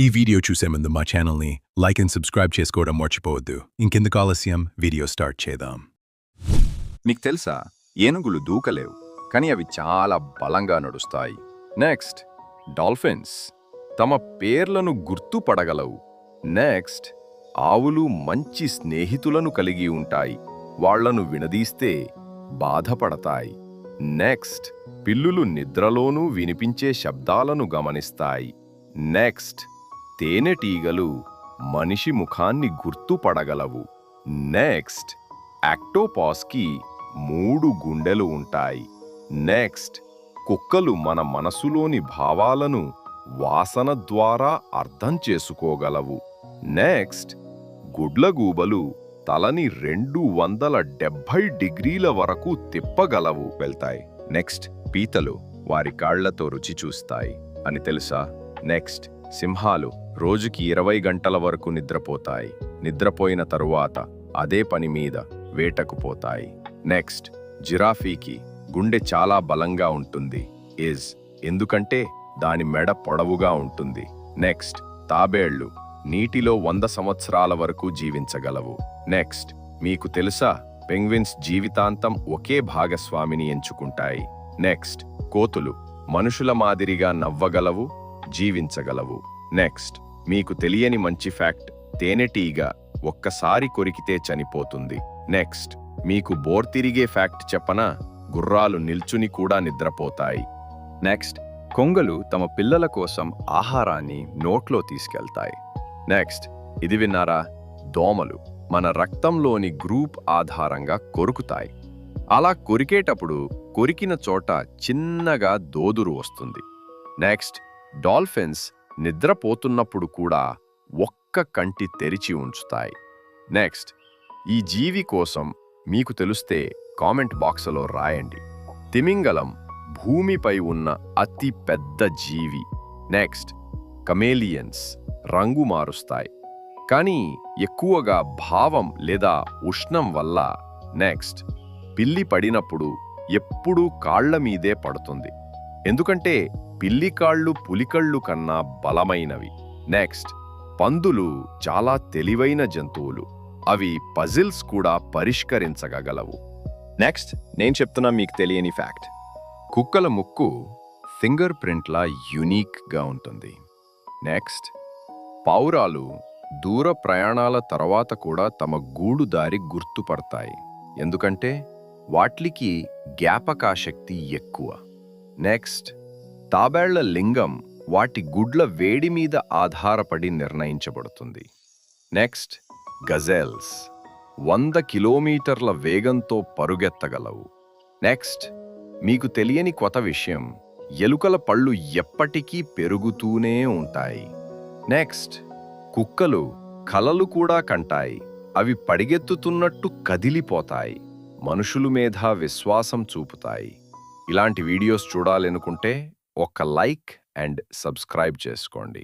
ఈ వీడియో చూసే ముందు మా ఛానల్ని లైక్ అండ్ సబ్స్క్రైబ్ చేసుకోవడం మర్చిపోవద్దు. ఇంకెందుకు ఆలస్యం, వీడియో స్టార్ట్ చేద్దాం. మీకు తెలుసా, ఏనుగులు దూకలేవు, కానీ అవి చాలా బలంగా నడుస్తాయి. నెక్స్ట్, డాల్ఫిన్స్ తమ పేర్లను గుర్తుపడగలవు. నెక్స్ట్, ఆవులు మంచి స్నేహితులను కలిగి ఉంటాయి, వాళ్లను విడదీస్తే బాధపడతాయి. నెక్స్ట్, పిల్లులు నిద్రలోనూ వినిపించే శబ్దాలను గమనిస్తాయి. నెక్స్ట్, తేనెటీగలు మనిషి ముఖాన్ని గుర్తుపడగలవు. నెక్స్ట్, ఆక్టోపాస్కి 3 గుండెలు ఉంటాయి. నెక్స్ట్, కుక్కలు మన మనసులోని భావాలను వాసన ద్వారా అర్థం చేసుకోగలవు. నెక్స్ట్, గుడ్లగూబలు తలని 270 డిగ్రీల వరకు తిప్పగలవు వెళ్తాయి. నెక్స్ట్, పీతలు వారి కాళ్లతో రుచి చూస్తాయి అని తెలుసా? నెక్స్ట్, సింహాలు రోజుకి 20 గంటల వరకు నిద్రపోతాయి. నిద్రపోయిన తరువాత అదే పని మీద వేటకు పోతాయి. నెక్స్ట్, జిరాఫీకి గుండె చాలా బలంగా ఉంటుంది. ఎందుకంటే దాని మెడ పొడవుగా ఉంటుంది. నెక్స్ట్, తాబేళ్లు నీటిలో 100 సంవత్సరాల వరకు జీవించగలవు. నెక్స్ట్, మీకు తెలుసా, పెంగ్విన్స్ జీవితాంతం ఒకే భాగస్వామిని ఎంచుకుంటాయి. నెక్స్ట్, కోతులు మనుషుల మాదిరిగా నవ్వగలవు, జీవించగలవు. నెక్స్ట్, మీకు తెలియని మంచి ఫ్యాక్ట్, తేనెటీగ ఒక్కసారి కొరికితే చనిపోతుంది. నెక్స్ట్, మీకు బోర్ తిరిగే ఫ్యాక్ట్ చెప్పనా? గుర్రాలు నిల్చుని కూడా నిద్రపోతాయి. నెక్స్ట్, కొంగలు తమ పిల్లల కోసం ఆహారాన్ని నోట్లో తీసుకెళ్తాయి. నెక్స్ట్, ఇది విన్నారా? దోమలు మన రక్తంలోని గ్రూప్ ఆధారంగా కొరుకుతాయి. అలా కొరికేటప్పుడు కొరికిన చోట చిన్నగా దోదురు వస్తుంది. నెక్స్ట్, డాల్ఫిన్స్ నిద్రపోతున్నప్పుడు కూడా ఒక్క కంటి తెరిచి ఉంచుతాయి. నెక్స్ట్, ఈ జీవి కోసం మీకు తెలిస్తే కామెంట్ బాక్స్లో రాయండి. తిమింగలం భూమిపై ఉన్న అతి పెద్ద జీవి. నెక్స్ట్, కమేలియన్స్ రంగు మారుస్తాయి, కానీ ఎక్కువగా భావం లేదా ఉష్ణం వల్ల. నెక్స్ట్, పిల్లి పడినప్పుడు ఎప్పుడూ కాళ్ల మీదే పడుతుంది, ఎందుకంటే పిల్లి కాళ్ళు పులికళ్ళు కన్నా బలమైనవి. నెక్స్ట్, పందులు చాలా తెలివైన జంతువులు, అవి పజిల్స్ కూడా పరిష్కరించగలవు. నెక్స్ట్, నేను చెప్తున్నా మీకు తెలియని ఫ్యాక్ట్, కుక్కల ముక్కు ఫింగర్ ప్రింట్లా యునీక్గా ఉంటుంది. నెక్స్ట్, పావురాలు దూర ప్రయాణాల తర్వాత కూడా తమ గూడు దారి గుర్తుపడతాయి, ఎందుకంటే వాటికి జ్ఞాపకాశక్తి ఎక్కువ. నెక్స్ట్, తాబేళ్ల లింగం వాటి గుడ్ల వేడి మీద ఆధారపడి నిర్ణయించబడుతుంది. నెక్స్ట్, గజెల్స్ 100 కిలోమీటర్ల వేగంతో పరుగెత్తగలవు. నెక్స్ట్, మీకు తెలియని కొత్త విషయం, ఎలుకల పళ్ళు ఎప్పటికీ పెరుగుతూనే ఉంటాయి. నెక్స్ట్, కుక్కలు కలలు కూడా కంటాయి, అవి పరిగెత్తుతున్నట్టు కదిలిపోతాయి, మనుషుల మీద విశ్వాసం చూపుతాయి. ఇలాంటి వీడియోస్ చూడాలనుకుంటే ఒక్క లైక్ అండ్ సబ్స్క్రైబ్ చేసుకోండి.